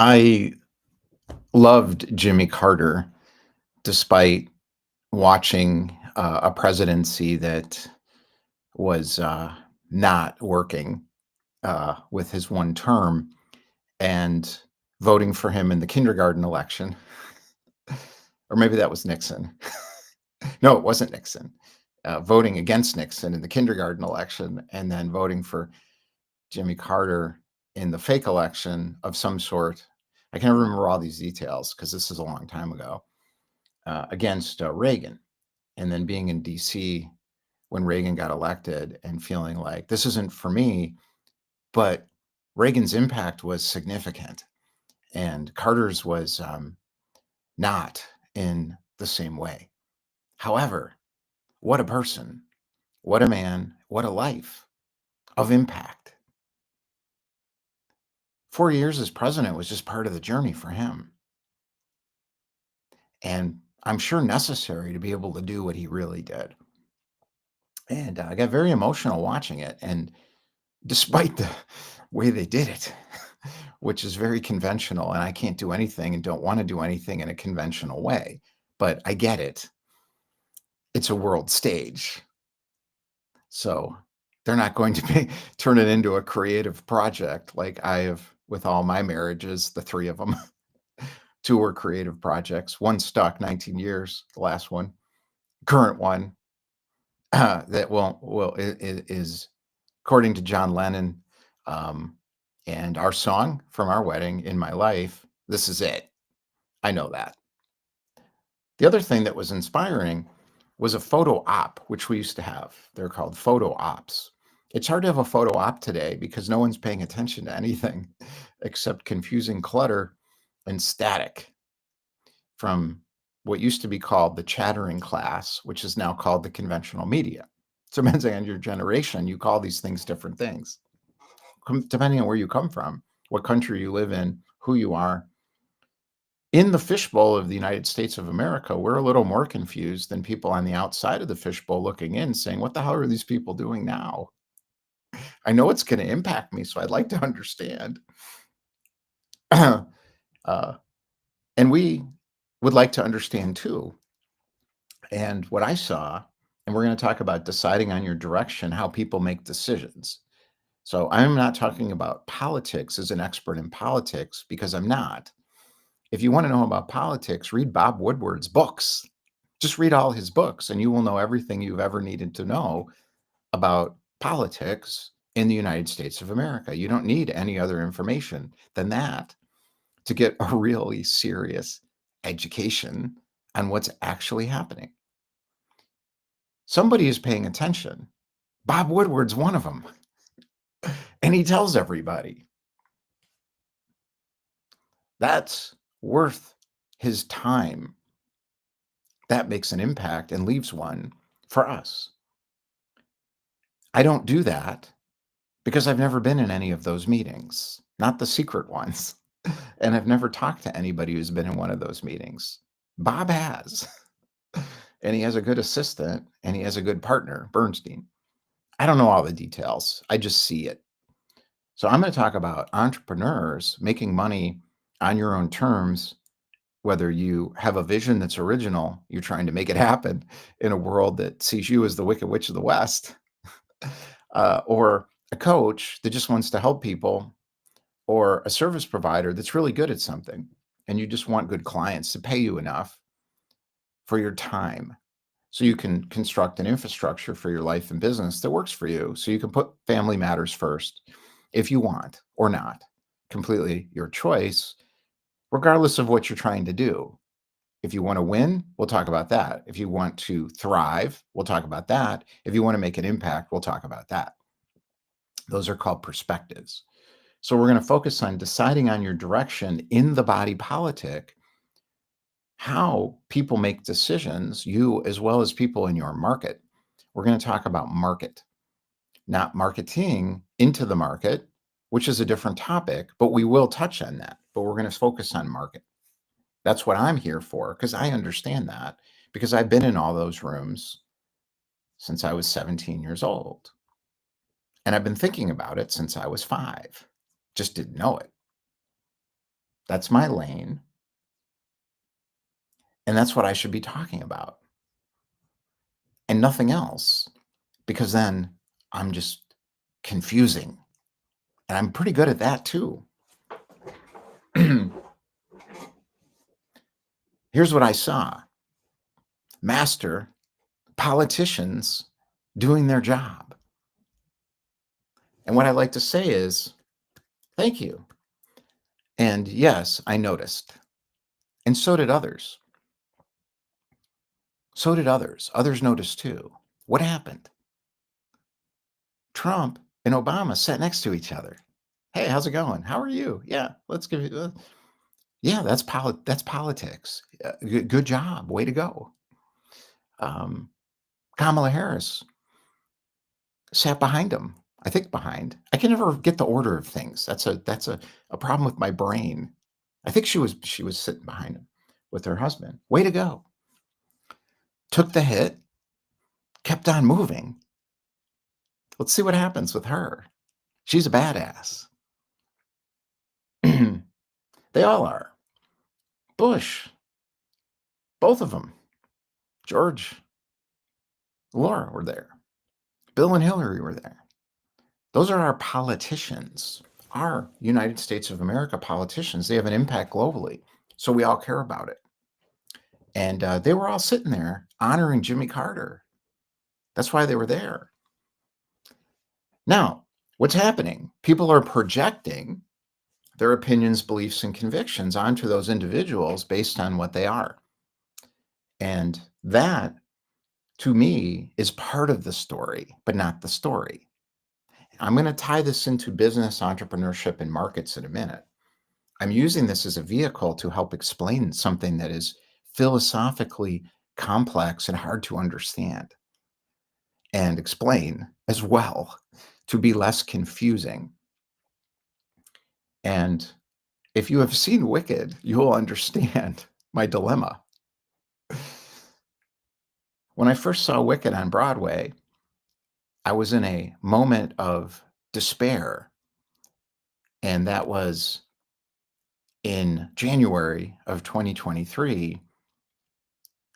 I loved Jimmy Carter despite watching a presidency that was not working with his one term and voting for him in the kindergarten election. Or maybe that was Nixon. No, it wasn't Nixon. Voting against Nixon in the kindergarten election and then voting for Jimmy Carter in the fake election of some sort. I can't remember all these details because this is a long time ago. Against Reagan, and then being in DC when Reagan got elected and feeling like this isn't for me, but Reagan's impact was significant and Carter's was not in the same way. However, what a person, what a man, what a life of impact. 4 years as president was just part of the journey for him. And I'm sure necessary to be able to do what he really did. And I got very emotional watching it. And despite the way they did it, which is very conventional, and I can't do anything and don't want to do anything in a conventional way, but I get it. It's a world stage. So they're not going to turn it into a creative project like I have with all my marriages, the three of them. Two were creative projects. One stuck 19 years, the last one. Current one that is according to John Lennon, and our song from our wedding, In My Life, this is it. I know that. The other thing that was inspiring was a photo op, which we used to have. They're called photo ops. It's hard to have a photo op today because no one's paying attention to anything except confusing clutter and static from what used to be called the chattering class, which is now called the conventional media. So depending on your generation, you call these things different things, depending on where you come from, what country you live in, who you are. In the fishbowl of the United States of America, we're a little more confused than people on the outside of the fishbowl looking in saying, what the hell are these people doing now? I know it's going to impact me, so I'd like to understand. uh, and we would like to understand too. And what I saw, and we're going to talk about deciding on your direction, how people make decisions. So I'm not talking about politics as an expert in politics because I'm not. If you want to know about politics, read Bob Woodward's books. Just read all his books and you will know everything you've ever needed to know about politics in the United States of America. You don't need any other information than that to get a really serious education on what's actually happening. Somebody is paying attention. Bob Woodward's one of them. And he tells everybody. That's worth his time. That makes an impact and leaves one for us. I don't do that because I've never been in any of those meetings, not the secret ones. And I've never talked to anybody who's been in one of those meetings. Bob has. And he has a good assistant and he has a good partner, Bernstein. I don't know all the details. I just see it. So I'm going to talk about entrepreneurs making money on your own terms, whether you have a vision that's original, you're trying to make it happen in a world that sees you as the Wicked Witch of the West, or a coach that just wants to help people, or a service provider that's really good at something, and you just want good clients to pay you enough for your time so you can construct an infrastructure for your life and business that works for you, so you can put family matters first if you want or not. Completely your choice, regardless of what you're trying to do. If you want to win, we'll talk about that. If you want to thrive, we'll talk about that. If you want to make an impact, we'll talk about that. Those are called perspectives. So we're going to focus on deciding on your direction in the body politic, how people make decisions, you as well as people in your market. We're going to talk about market, not marketing into the market, which is a different topic, but we will touch on that. But we're going to focus on market. That's what I'm here for, because I understand that, because I've been in all those rooms since I was 17 years old. And I've been thinking about it since I was 5. Just didn't know it. That's my lane, and that's what I should be talking about, and nothing else, because then I'm just confusing, and I'm pretty good at that too. Here's what I saw: master politicians doing their job. And what I like to say is, thank you. And yes, I noticed. And so did others. So did others. Others noticed too. What happened? Trump and Obama sat next to each other. Hey, how's it going? How are you? Yeah, let's give you. Yeah, that's politics. Good job. Way to go. Um, Kamala Harris sat behind him. I think behind. I can never get the order of things. That's a problem with my brain. I think she was sitting behind him with her husband. Way to go. Took the hit, kept on moving. Let's see what happens with her. She's a badass. They all are. Bush, both of them. George, Laura were there. Bill and Hillary were there. Those are our politicians, our United States of America politicians. They have an impact globally, so we all care about it. And they were all sitting there honoring Jimmy Carter. That's why they were there. Now, what's happening? People are projecting their opinions, beliefs, and convictions onto those individuals based on what they are. And that, to me, is part of the story, but not the story. I'm going to tie this into business, entrepreneurship, and markets in a minute. I'm using this as a vehicle to help explain something that is philosophically complex and hard to understand, and explain as well to be less confusing. And if you have seen Wicked, you will understand my dilemma. When I first saw Wicked on Broadway, I was in a moment of despair, and that was in January of 2023.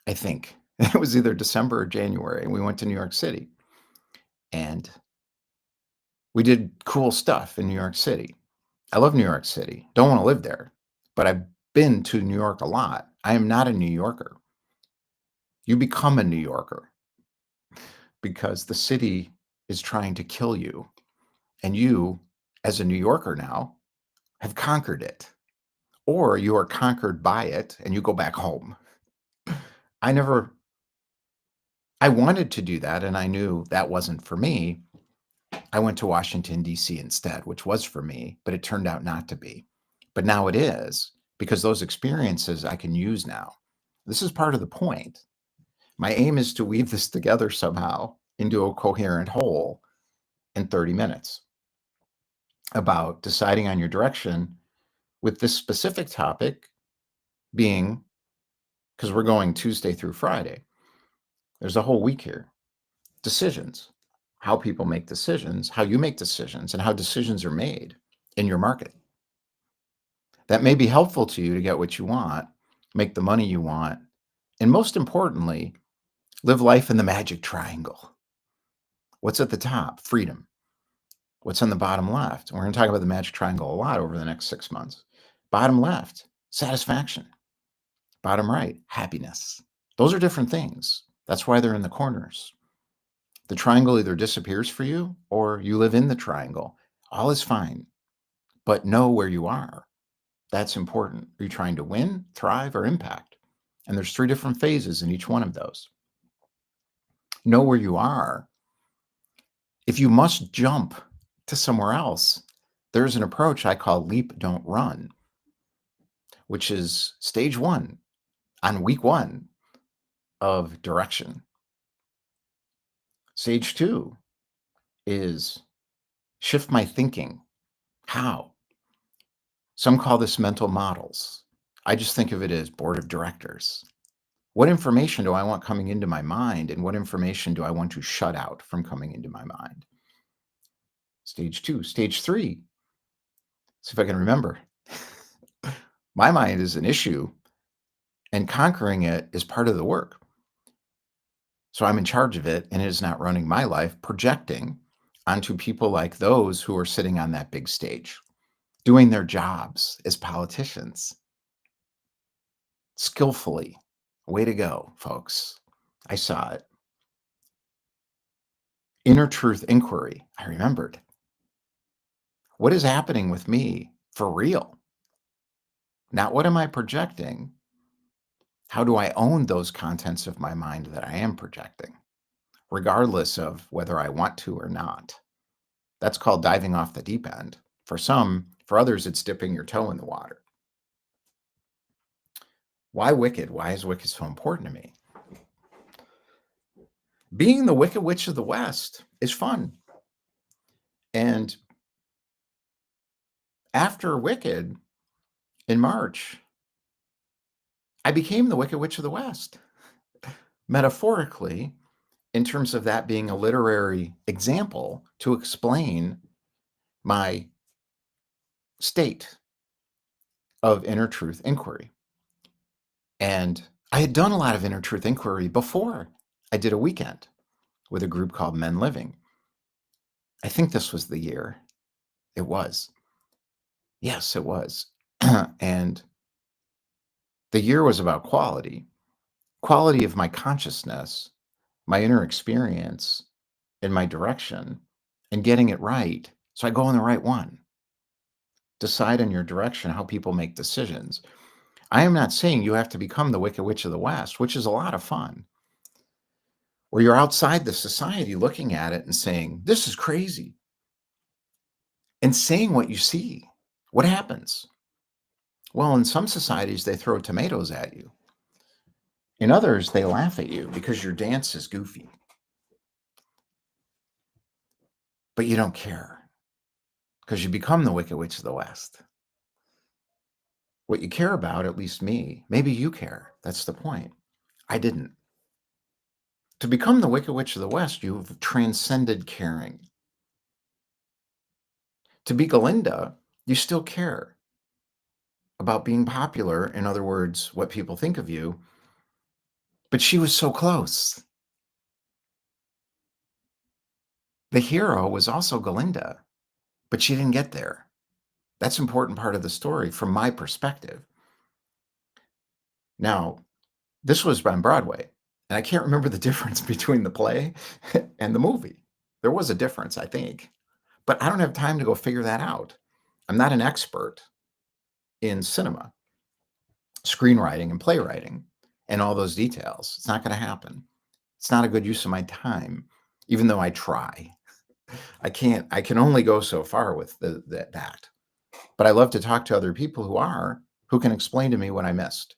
I think it was either December or January, and we went to New York City, and we did cool stuff in New York City. I love New York City. Don't want to live there, but I've been to New York a lot. I am not a New Yorker. You become a New Yorker because the city is trying to kill you. And you, as a New Yorker now, have conquered it. Or you are conquered by it and you go back home. I never, I wanted to do that and I knew that wasn't for me. I went to Washington, D.C. instead, which was for me, but it turned out not to be. But now it is, because those experiences I can use now. This is part of the point. My aim is to weave this together somehow into a coherent whole in 30 minutes about deciding on your direction, with this specific topic being, because we're going Tuesday through Friday, there's a whole week here. Decisions, how people make decisions, how you make decisions, and how decisions are made in your market. That may be helpful to you to get what you want, make the money you want, and most importantly, live life in the magic triangle. What's at the top? Freedom. What's on the bottom left? We're going to talk about the magic triangle a lot over the next 6 months. Bottom left, satisfaction. Bottom right, happiness. Those are different things. That's why they're in the corners. The triangle either disappears for you or you live in the triangle. All is fine, but know where you are. That's important. Are you trying to win, thrive, or impact? And there's 3 different phases in each one of those. Know where you are. If you must jump to somewhere else, there's an approach I call leap, don't run, which is stage 1 on week 1 of direction. Stage 2 is shift my thinking. How? Some call this mental models. I just think of it as board of directors. What information do I want coming into my mind, and what information do I want to shut out from coming into my mind? Stage 2. Stage 3. See if I can remember. My mind is an issue, and conquering it is part of the work. So I'm in charge of it, and it is not running my life, projecting onto people like those who are sitting on that big stage, doing their jobs as politicians skillfully. Way to go, folks. I saw it. Inner truth inquiry. I remembered. What is happening with me for real? Not what am I projecting? How do I own those contents of my mind that I am projecting, regardless of whether I want to or not? That's called diving off the deep end. For some, for others, it's dipping your toe in the water. Why Wicked? Why is Wicked so important to me? Being the Wicked Witch of the West is fun. And after Wicked in March, I became the Wicked Witch of the West. Metaphorically, in terms of that being a literary example to explain my state of inner truth inquiry. And I had done a lot of inner truth inquiry before I did a weekend with a group called Men Living. I think this was the year. It was. Yes, it was. And the year was about quality of my consciousness, my inner experience, and my direction, and getting it right. So I go in the right one. Decide on your direction, how people make decisions. I am not saying you have to become the Wicked Witch of the West, which is a lot of fun, where you're outside the society looking at it and saying, this is crazy, and saying what you see. What happens? Well, in some societies, they throw tomatoes at you. In others, they laugh at you because your dance is goofy. But you don't care because you become the Wicked Witch of the West. What you care about, at least me, maybe you care. That's the point. I didn't. To become the Wicked Witch of the West, you've transcended caring. To be Galinda, you still care about being popular. In other words, what people think of you. But she was so close. The hero was also Galinda, but she didn't get there. That's an important part of the story from my perspective. Now, this was on Broadway, and I can't remember the difference between the play and the movie. There was a difference, I think, but I don't have time to go figure that out. I'm not an expert in cinema, screenwriting, and playwriting, and all those details. It's not going to happen. It's not a good use of my time, even though I try. I can only go so far with that. But I love to talk to other people who can explain to me what I missed.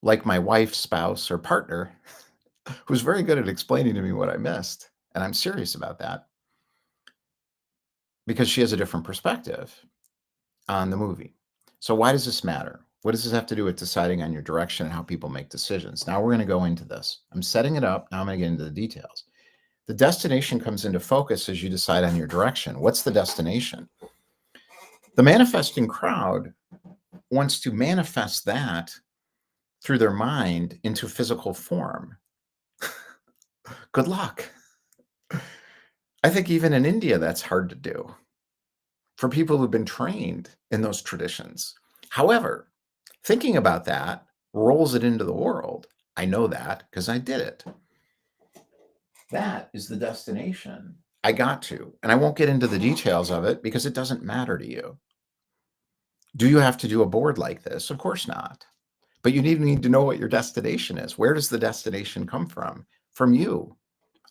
Like my wife, spouse, or partner, who's very good at explaining to me what I missed. And I'm serious about that because she has a different perspective on the movie. So why does this matter? What does this have to do with deciding on your direction and how people make decisions? Now we're going to go into this. I'm setting it up. Now I'm going to get into the details. The destination comes into focus as you decide on your direction. What's the destination? The manifesting crowd wants to manifest that through their mind into physical form. Good luck. I think even in India, that's hard to do for people who've been trained in those traditions. However, thinking about that rolls it into the world. I know that because I did it. That is the destination I got to. And I won't get into the details of it because it doesn't matter to you. Do you have to do a board like this? Of course not. But you need to know what your destination is. Where does the destination come from? From you.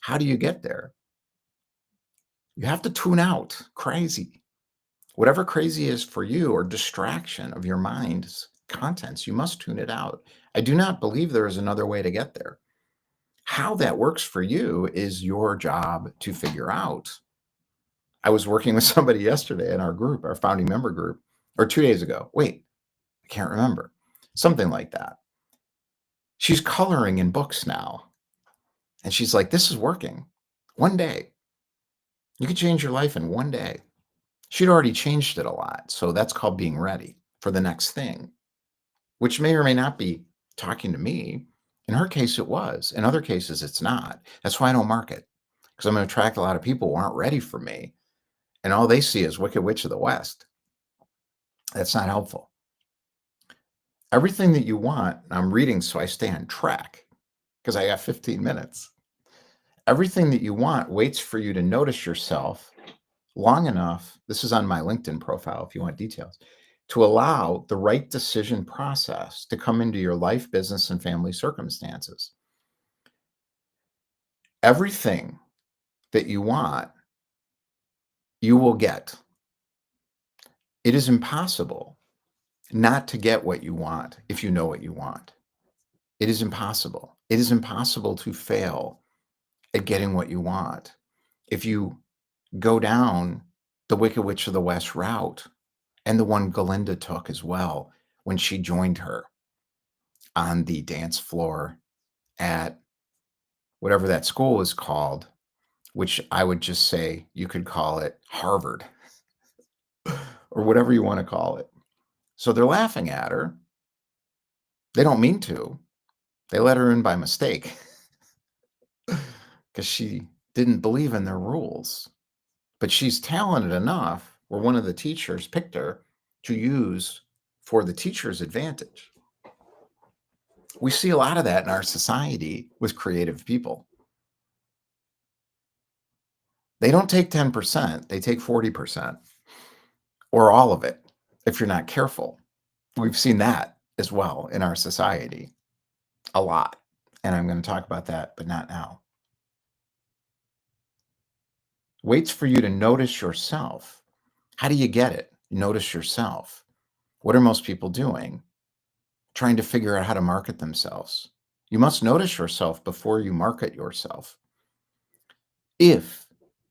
How do you get there? You have to tune out crazy. Whatever crazy is for you or distraction of your mind's contents, you must tune it out. I do not believe there is another way to get there. How that works for you is your job to figure out. I was working with somebody yesterday in our group, our founding member group, or 2 days ago. Wait, I can't remember. Something like that. She's coloring in books now. And she's like, this is working. One day. You could change your life in one day. She'd already changed it a lot. So that's called being ready for the next thing, which may or may not be talking to me. In her case, it was. In other cases, it's not. That's why I don't market, because I'm going to attract a lot of people who aren't ready for me. And all they see is Wicked Witch of the West. That's not helpful. Everything that you want, I'm reading so I stay on track because I got 15 minutes. Everything that you want waits for you to notice yourself long enough. This is on my LinkedIn profile if you want details, to allow the right decision process to come into your life, business, and family circumstances. Everything that you want, you will get. It is impossible not to get what you want if you know what you want. It is impossible. It is impossible to fail at getting what you want if you go down the Wicked Witch of the West route, and the one Galinda took as well when she joined her on the dance floor at whatever that school is called, which I would just say you could call it Harvard or whatever you want to call it. So they're laughing at her. They don't mean to. They let her in by mistake because she didn't believe in their rules. But she's talented enough where one of the teachers picked her to use for the teacher's advantage. We see a lot of that in our society with creative people. They don't take 10%, they take 40% or all of it if you're not careful. We've seen that as well in our society a lot. And I'm going to talk about that, but not now. Waits for you to notice yourself. How do you get it? Notice yourself. What are most people doing? Trying to figure out how to market themselves. You must notice yourself before you market yourself. If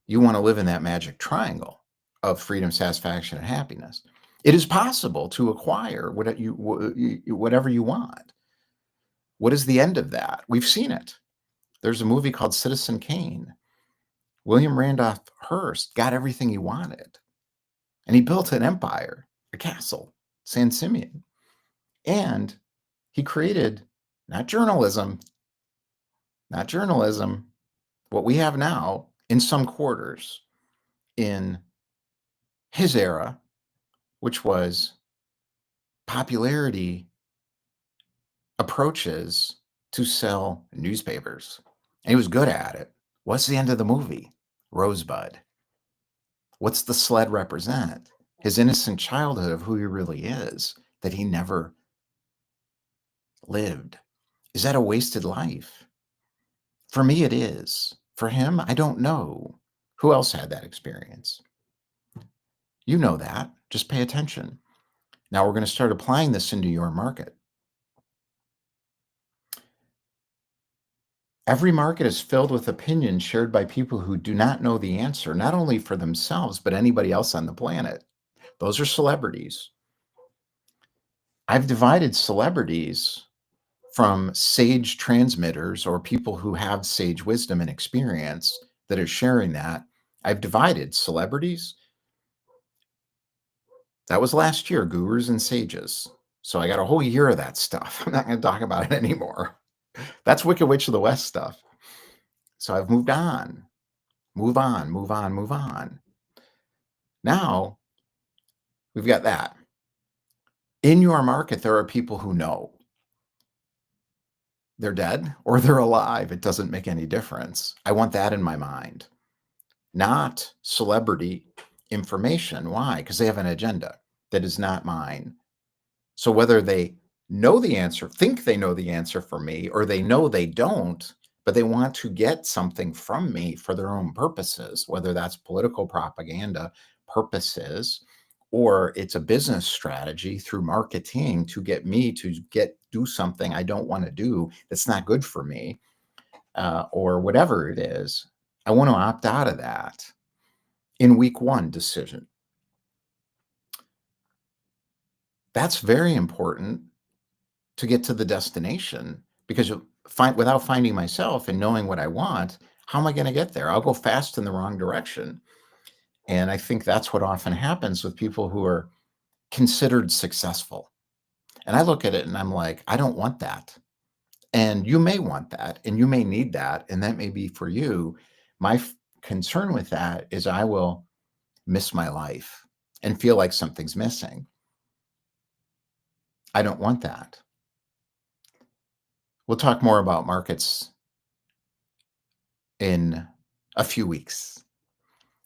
you want to live in that magic triangle of freedom, satisfaction, and happiness, it is possible to acquire whatever you want. What is the end of that? We've seen it. There's a movie called Citizen Kane. William Randolph Hearst got everything he wanted, and he built an empire, a castle, San Simeon. And he created not journalism, what we have now in some quarters in his era, which was popularity approaches to sell newspapers. And he was good at it. What's the end of the movie? Rosebud. What's the sled represent? His innocent childhood of who he really is, that he never lived. Is that a wasted life? For me, it is. For him, I don't know. Who else had that experience? You know that. Just pay attention. Now we're going to start applying this into your market. Every market is filled with opinions shared by people who do not know the answer, not only for themselves, but anybody else on the planet. Those are celebrities. I've divided celebrities from sage transmitters or people who have sage wisdom and experience that are sharing that. I've divided celebrities. That was last year, gurus and sages. So I got a whole year of that stuff. I'm not going to talk about it anymore. That's Wicked Witch of the West stuff. So I've moved on. Move on. Now we've got that. In your market, there are people who know. They're dead or they're alive. It doesn't make any difference. I want that in my mind, not celebrity information. Why? Because they have an agenda that is not mine. So whether they know the answer, think they know the answer for me, or they know they don't, but they want to get something from me for their own purposes, whether that's political propaganda purposes, or it's a business strategy through marketing to get me to do something I don't want to do that's not good for me, or whatever it is. I want to opt out of that in week one decision. That's very important to get to the destination, because without finding myself and knowing what I want, how am I going to get there? I'll go fast in the wrong direction. And I think that's what often happens with people who are considered successful. And I look at it and I'm like, I don't want that. And you may want that and you may need that. And that may be for you. My concern with that is I will miss my life and feel like something's missing. I don't want that. We'll talk more about markets in a few weeks.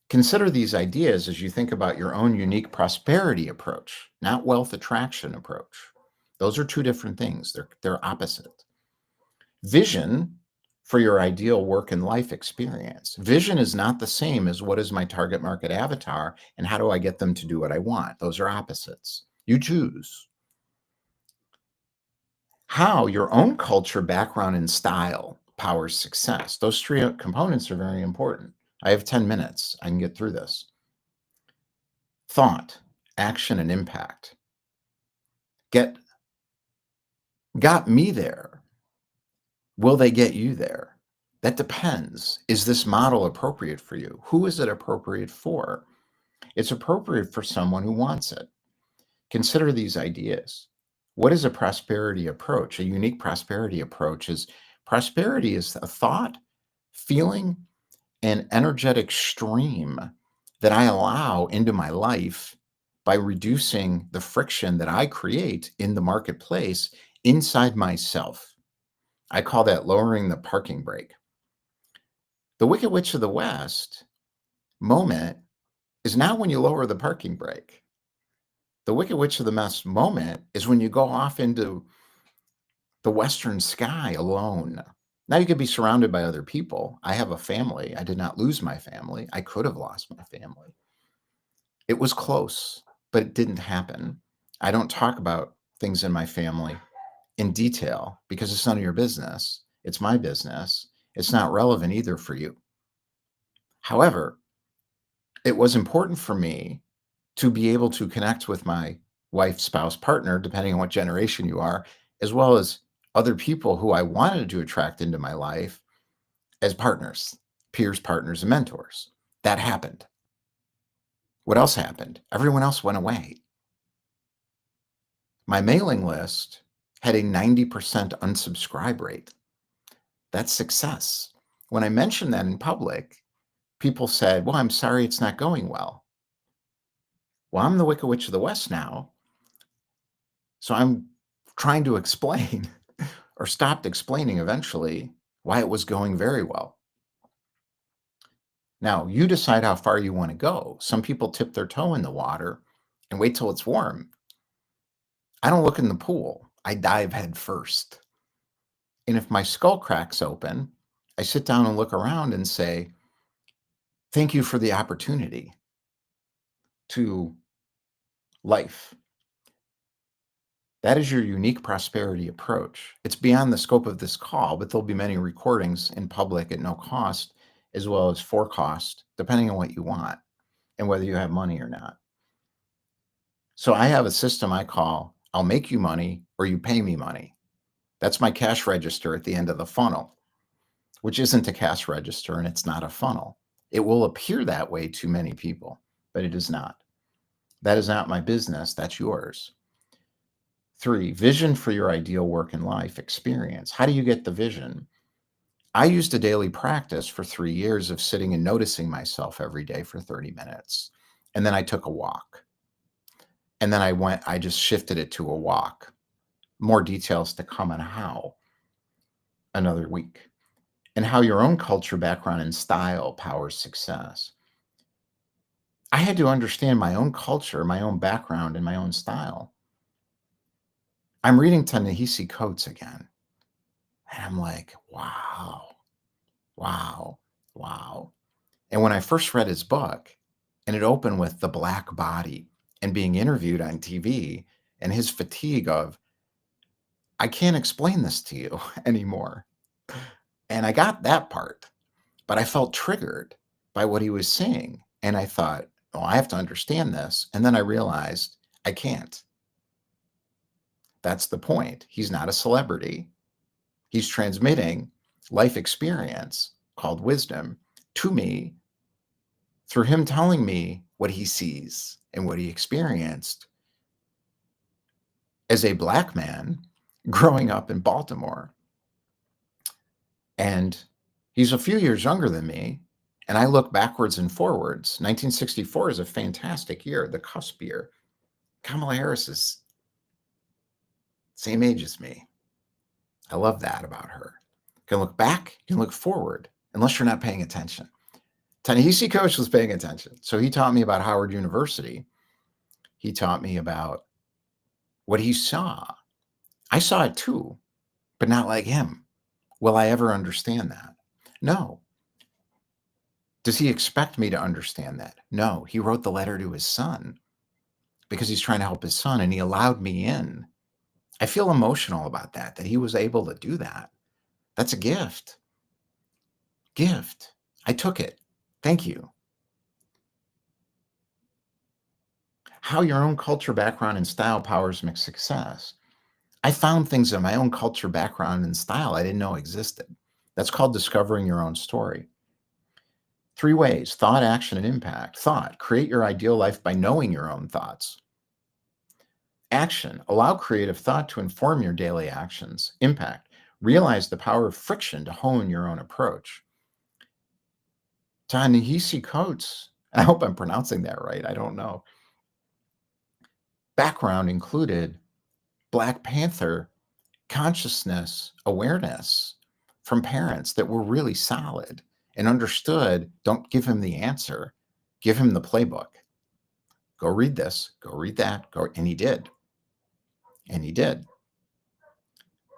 Consider these ideas as you think about your own unique prosperity approach, not wealth attraction approach. Those are two different things. They're opposite. Vision for your ideal work and life experience. Vision is not the same as what is my target market avatar and how do I get them to do what I want. Those are opposites. You choose. How your own culture, background, and style powers success. Those three components are very important. I have 10 minutes. I can get through this. Thought, action, and impact. Got me there. Will they get you there? That depends. Is this model appropriate for you? Who is it appropriate for? It's appropriate for someone who wants it. Consider these ideas. What is a prosperity approach? A unique prosperity approach is prosperity is a thought, feeling, and energetic stream that I allow into my life by reducing the friction that I create in the marketplace inside myself. I call that lowering the parking brake. The Wicked Witch of the West moment is not when you lower the parking brake. The Wicked Witch of the West moment is when you go off into the western sky alone. Now you could be surrounded by other people. I have a family. I did not lose my family. I could have lost my family. It was close, but it didn't happen. I don't talk about things in my family in detail because it's none of your business. It's my business. It's not relevant either for you. However, it was important for me to be able to connect with my wife, spouse, partner, depending on what generation you are, as well as other people who I wanted to attract into my life as partners, peers, partners, and mentors. That happened. What else happened? Everyone else went away. My mailing list had a 90% unsubscribe rate. That's success. When I mentioned that in public, people said, well, I'm sorry it's not going well. Well, I'm the Wicked Witch of the West now. So I'm trying to explain or stopped explaining eventually why it was going very well. Now, you decide how far you want to go. Some people tip their toe in the water and wait till it's warm. I don't look in the pool. I dive head first. And if my skull cracks open, I sit down and look around and say, thank you for the opportunity to life. That is your unique prosperity approach. It's beyond the scope of this call, but there'll be many recordings in public at no cost, as well as for cost, depending on what you want and whether you have money or not. So I have a system I call, I'll make you money or you pay me money. That's my cash register at the end of the funnel, which isn't a cash register and it's not a funnel. It will appear that way to many people, but it is not. That is not my business. That's yours. 3, vision for your ideal work and life experience. How do you get the vision? I used a daily practice for 3 years of sitting and noticing myself every day for 30 minutes. And then I took a walk. And then I just shifted it to a walk. More details to come on how another week. And how your own culture, background, and style powers success. I had to understand my own culture, my own background, and my own style. I'm reading Ta-Nehisi Coates again. And I'm like, wow, wow, wow. And when I first read his book, and it opened with the black body and being interviewed on TV and his fatigue of, I can't explain this to you anymore. And I got that part, but I felt triggered by what he was saying. And I thought, oh, I have to understand this. And then I realized I can't. That's the point. He's not a celebrity. He's transmitting life experience called wisdom to me through him telling me what he sees and what he experienced as a Black man growing up in Baltimore. And he's a few years younger than me. And I look backwards and forwards. 1964 is a fantastic year, the cusp year. Kamala Harris is same age as me. I love that about her. You can look back, you can look forward, unless you're not paying attention. Ta-Nehisi Coates was paying attention. So he taught me about Howard University. He taught me about what he saw. I saw it too, but not like him. Will I ever understand that? No. Does he expect me to understand that? No. He wrote the letter to his son because he's trying to help his son, and he allowed me in. I feel emotional about that he was able to do that. That's a gift. Gift. I took it. Thank you. How your own culture, background, and style powers make success. I found things in my own culture, background, and style I didn't know existed. That's called discovering your own story. 3 ways: thought, action, and impact. Thought: create your ideal life by knowing your own thoughts. Action: allow creative thought to inform your daily actions. Impact: realize the power of friction to hone your own approach. Ta-Nehisi Coates, I hope I'm pronouncing that right, I don't know. Background included Black Panther consciousness awareness from parents that were really solid and understood. Don't give him the answer, give him the playbook. Go read this, go read that, go, and he did. And he did.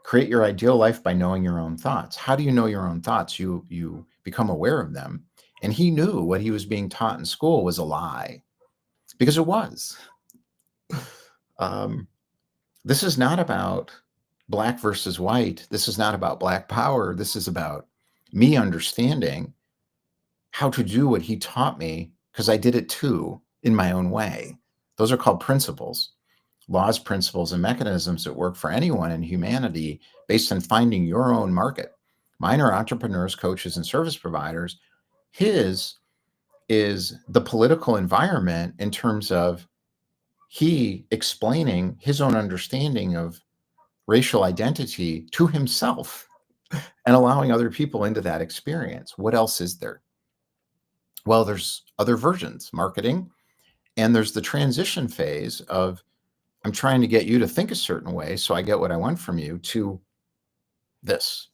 Create your ideal life by knowing your own thoughts. How do you know your own thoughts? You become aware of them. And he knew what he was being taught in school was a lie, because it was. This is not about Black versus white. This is not about Black power. This is about me understanding how to do what he taught me, because I did it too in my own way. Those are called principles, laws, principles, and mechanisms that work for anyone in humanity based on finding your own market. Mine are entrepreneurs, coaches, and service providers. His is the political environment in terms of he explaining his own understanding of racial identity to himself and allowing other people into that experience. What else is there? Well, there's other versions, marketing, and there's the transition phase of I'm trying to get you to think a certain way so I get what I want from you, to this.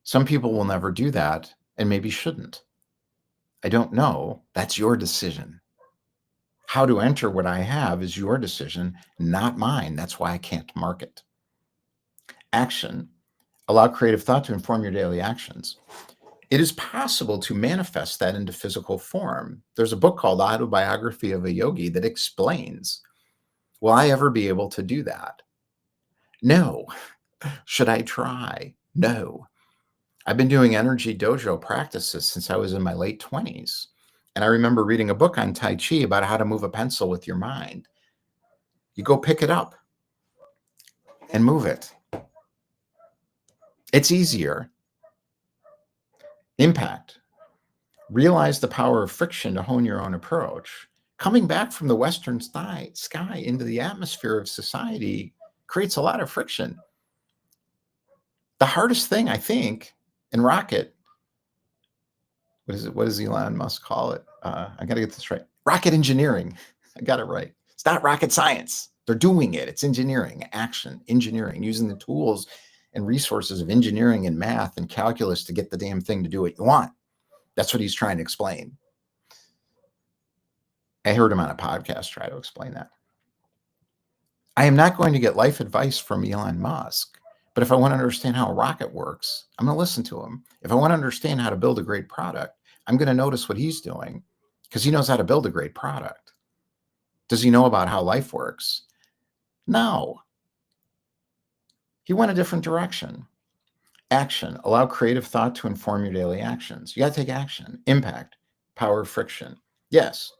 Some people will never do that and maybe shouldn't. I don't know. That's your decision. How to enter what I have is your decision, not mine. That's why I can't market. Action: allow creative thought to inform your daily actions. It is possible to manifest that into physical form. There's a book called Autobiography of a Yogi that explains, will I ever be able to do that? No. Should I try? No. I've been doing energy dojo practices since I was in my late 20s. And I remember reading a book on Tai Chi about how to move a pencil with your mind. You go pick it up and move it. It's easier. Impact: realize the power of friction to hone your own approach. Coming back from the Western sky into the atmosphere of society creates a lot of friction. The hardest thing, I think, in rocket, what does Elon Musk call it? I got to get this right. Rocket engineering. I got it right. It's not rocket science. They're doing it. It's engineering, action, engineering, using the tools and resources of engineering and math and calculus to get the damn thing to do what you want. That's what he's trying to explain. I heard him on a podcast try to explain that. I am not going to get life advice from Elon Musk, but if I want to understand how a rocket works, I'm going to listen to him. If I want to understand how to build a great product, I'm going to notice what he's doing, because he knows how to build a great product. Does he know about how life works? No. He went a different direction. Action: allow creative thought to inform your daily actions. You got to take action. Impact: power of friction. Yes.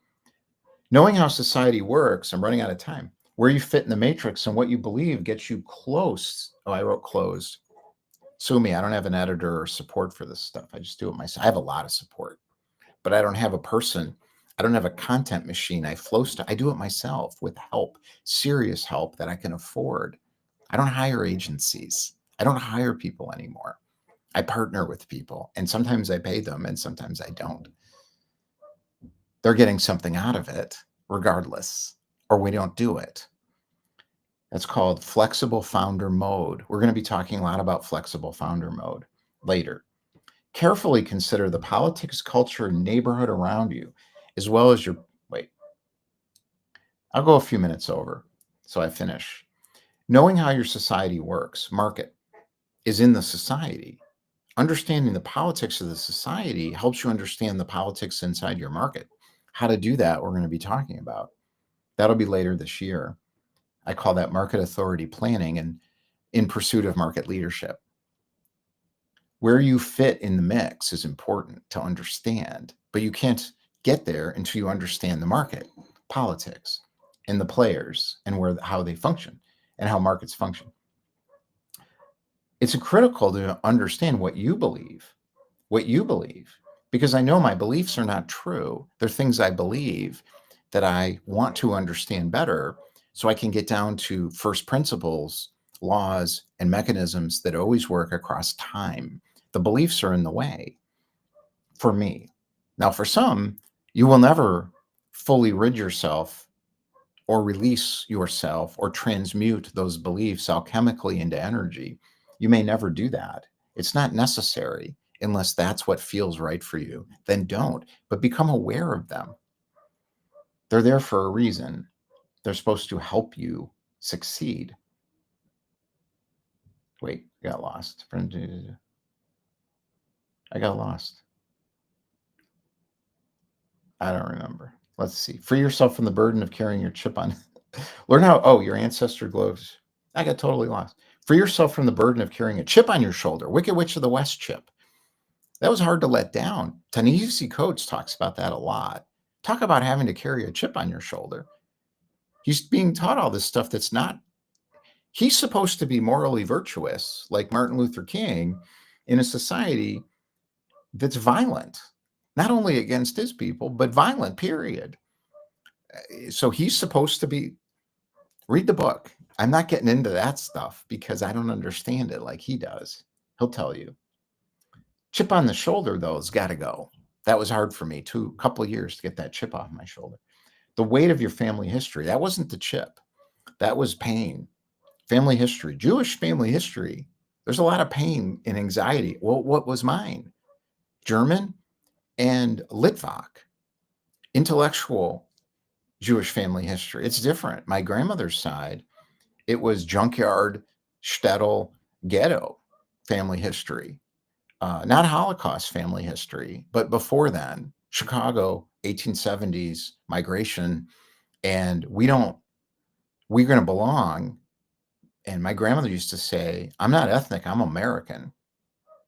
Knowing how society works, I'm running out of time, where you fit in the matrix and what you believe gets you close. Oh, I wrote closed. Sue me. I don't have an editor or support for this stuff. I just do it myself. I have a lot of support, but I don't have a person. I don't have a content machine. I do it myself with help, serious help that I can afford. I don't hire agencies. I don't hire people anymore. I partner with people, and sometimes I pay them and sometimes I don't. They're getting something out of it regardless, or we don't do it. That's called flexible founder mode. We're going to be talking a lot about flexible founder mode later. Carefully consider the politics, culture, and neighborhood around you, as well as your. Wait, I'll go a few minutes over so I finish. Knowing how your society works, market, is in the society. Understanding the politics of the society helps you understand the politics inside your market. How to do that, we're going to be talking about. That'll be later this year. I call that market authority planning and in pursuit of market leadership. Where you fit in the mix is important to understand, but you can't get there until you understand the market, politics, and the players and how they function and how markets function. It's critical to understand what you believe, because I know my beliefs are not true. They're things I believe that I want to understand better so I can get down to first principles, laws, and mechanisms that always work across time. The beliefs are in the way for me. Now, for some, you will never fully rid yourself or release yourself or transmute those beliefs alchemically into energy. You may never do that. It's not necessary unless that's what feels right for you. Then don't, but become aware of them. They're there for a reason. They're supposed to help you succeed. Wait, I got lost. I got lost. I don't remember. Let's see. Free yourself from the burden of carrying your chip on. Learn how, your ancestor glows. I got totally lost. Free yourself from the burden of carrying a chip on your shoulder. Wicked Witch of the West chip. That was hard to let down. Ta-Nehisi Coates talks about that a lot. Talk about having to carry a chip on your shoulder. He's being taught all this stuff that's not. He's supposed to be morally virtuous, like Martin Luther King, in a society that's violent, not only against his people, but violent, period. So he's supposed to be. Read the book. I'm not getting into that stuff because I don't understand it like he does. He'll tell you. Chip on the shoulder, though, has got to go. That was hard for me, too. A couple of years to get that chip off my shoulder. The weight of your family history. That wasn't the chip. That was pain. Family history. Jewish family history. There's a lot of pain and anxiety. Well, what was mine? German and Litvak. Intellectual Jewish family history. It's different. My grandmother's side, it was junkyard, shtetl, ghetto family history. Not Holocaust family history, but before then, Chicago, 1870s migration, and we're going to belong. And my grandmother used to say, I'm not ethnic, I'm American.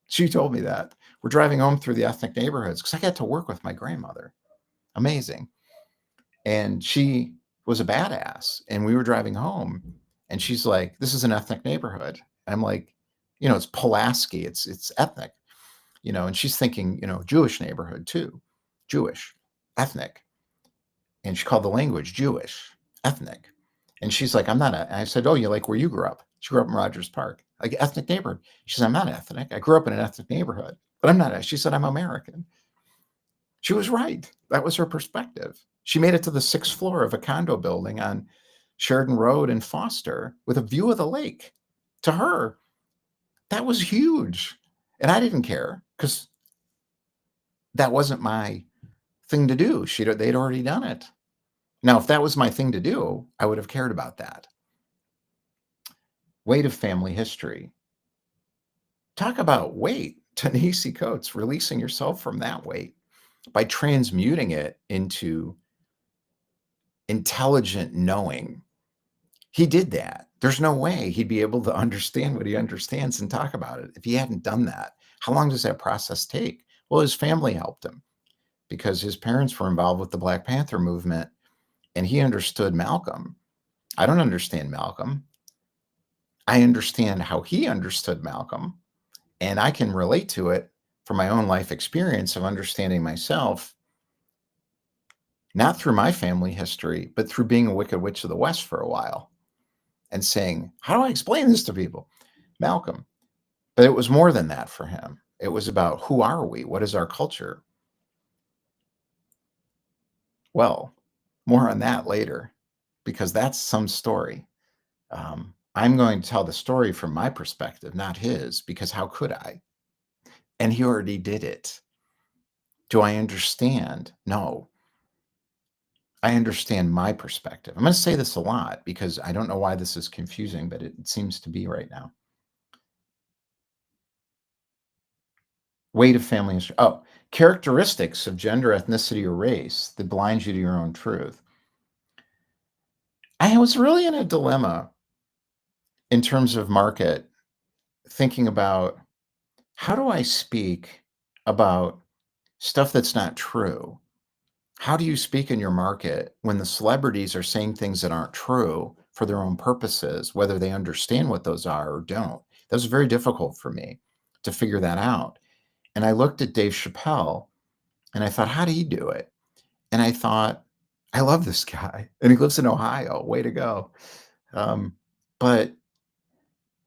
She told me that. We're driving home through the ethnic neighborhoods because I got to work with my grandmother. Amazing. And she was a badass. And we were driving home and she's like, this is an ethnic neighborhood. And I'm like, it's Pulaski, it's ethnic. And she's thinking, Jewish neighborhood too, Jewish, ethnic. And she called the language Jewish, ethnic. And she's like, I'm not. I said, oh, you like where you grew up? She grew up in Rogers Park, like ethnic neighborhood. She said, I'm not ethnic. I grew up in an ethnic neighborhood, but I'm not. She said, I'm American. She was right. That was her perspective. She made it to the 6th floor of a condo building on Sheridan Road in Foster with a view of the lake. To her, that was huge. And I didn't care because that wasn't my thing to do. They'd already done it. Now, if that was my thing to do, I would have cared about that. Weight of family history. Talk about weight. Ta-Nehisi Coates, releasing yourself from that weight by transmuting it into intelligent knowing. He did that. There's no way he'd be able to understand what he understands and talk about it if he hadn't done that. How long does that process take? Well, his family helped him because his parents were involved with the Black Panther movement and he understood Malcolm. I don't understand Malcolm. I understand how he understood Malcolm, and I can relate to it from my own life experience of understanding myself not through my family history, but through being a Wicked Witch of the West for a while and saying, "How do I explain this to people?" Malcolm. But it was more than that for him. It was about who are we? What is our culture? Well, more on that later because that's some story. I'm going to tell the story from my perspective, not his, because how could I? And he already did it. Do I understand? No. I understand my perspective. I'm going to say this a lot because I don't know why this is confusing, but it seems to be right now. Weight of family history. Oh, characteristics of gender, ethnicity, or race that blind you to your own truth. I was really in a dilemma in terms of market, thinking about how do I speak about stuff that's not true? How do you speak in your market when the celebrities are saying things that aren't true for their own purposes, whether they understand what those are or don't? That was very difficult for me to figure that out. And I looked at Dave Chappelle and I thought, how do he do it? And I thought, I love this guy. And he lives in Ohio. Way to go. But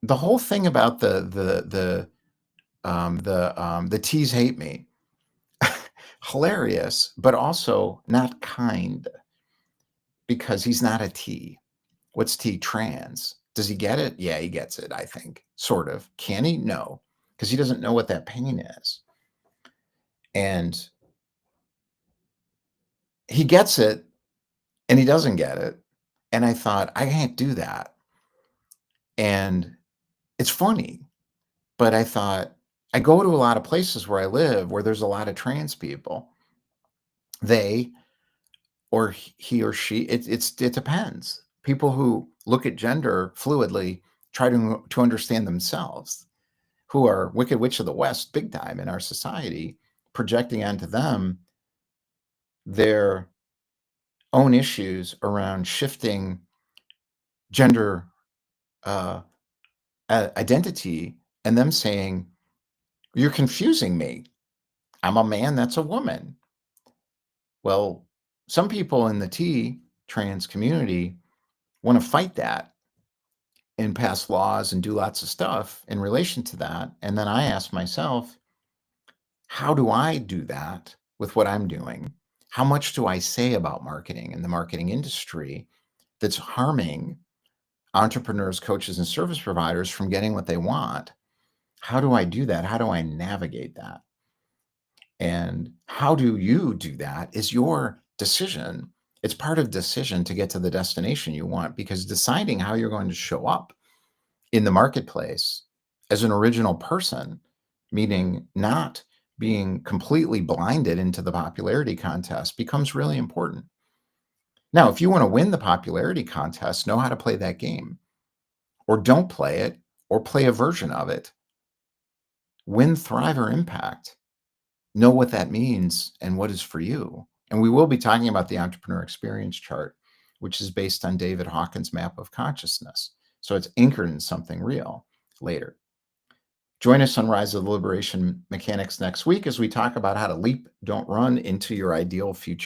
the whole thing about the T's hate me, hilarious, but also not kind because he's not a T. What's T? Trans. Does he get it? Yeah, he gets it, I think. Sort of. Can he? No, because he doesn't know what that pain is. And he gets it and he doesn't get it. And I thought, I can't do that. And it's funny, but I thought, I go to a lot of places where I live where there's a lot of trans people. They or he or she, it depends. People who look at gender fluidly try to understand themselves, who are Wicked Witch of the West big time in our society, projecting onto them their own issues around shifting gender uh, identity and them saying, "You're confusing me. I'm a man, that's a woman." Well, some people in the T trans community want to fight that and pass laws and do lots of stuff in relation to that. And then I ask myself, how do I do that with what I'm doing? How much do I say about marketing and the marketing industry that's harming entrepreneurs, coaches, and service providers from getting what they want? How do I do that? How do I navigate that? And how do you do that is your decision. It's part of decision to get to the destination you want because deciding how you're going to show up in the marketplace as an original person, meaning not being completely blinded into the popularity contest, becomes really important. Now, if you want to win the popularity contest, know how to play that game, or don't play it, or play a version of it. Win, thrive, or impact. Know what that means and what is for you. And we will be talking about the entrepreneur experience chart, which is based on David Hawkins' map of consciousness. So it's anchored in something real later. Join us on Rise of the Liberation Mechanics next week as we talk about how to leap, don't run into your ideal future.